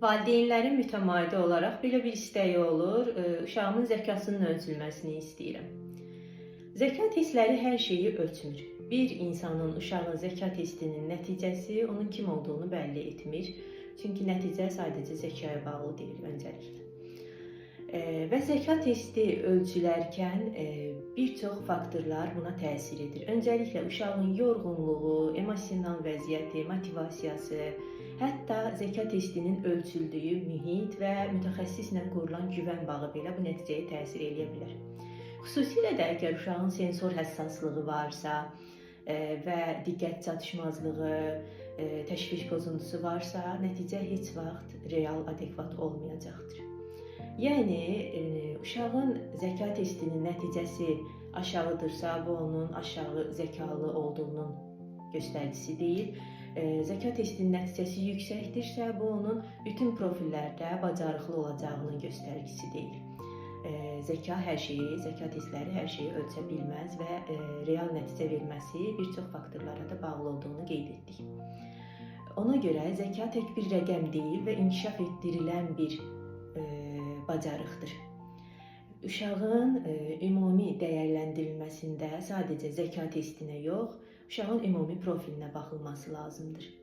Valideynlərin mütəmadi olaraq belə bir istəyi olur, uşağımın zəkasının ölçülməsini istəyirəm. Zəka testləri hər şeyi ölçmür. Bir insanın, uşağın zəka testinin nəticəsi onun kim olduğunu bəlli etmir. Çünki nəticə sadəcə zəkaya bağlı deyil öncəliklə. Və zəka testi ölçülərkən bir çox faktorlar buna təsir edir. Öncəliklə uşağın yorğunluğu, emosional vəziyyəti, motivasiyası, hətta zəka testinin ölçüldüyü mühit və mütəxəssislə qurulan güvən bağı belə bu nəticəyə təsir edə bilər. Xüsusilə də əgər uşağın sensor həssaslığı varsa və diqqət çatışmazlığı, təşviş pozuntusu varsa, nəticə heç vaxt real, adekvat olmayacaqdır. Yəni, uşağın zəka testinin nəticəsi aşağıdırsa, bu onun aşağı zəkalı olduğunun göstəricisi deyil. Zəka testinin nəticəsi yüksəkdirsə, bu onun bütün profillərdə bacarıqlı olacağının göstəricisi deyil. Zəka testləri hər şeyi ölçə bilməz və real nəticə verməsi bir çox faktorlara da bağlı olduğunu qeyd etdik. Ona görə zəka tək bir rəqəm deyil və inkişaf etdirilən bir bacarıqdır. Uşağın ümumi dəyərləndirilməsində sadəcə zəka testinə yox, uşağın ümumi profilinə baxılması lazımdır.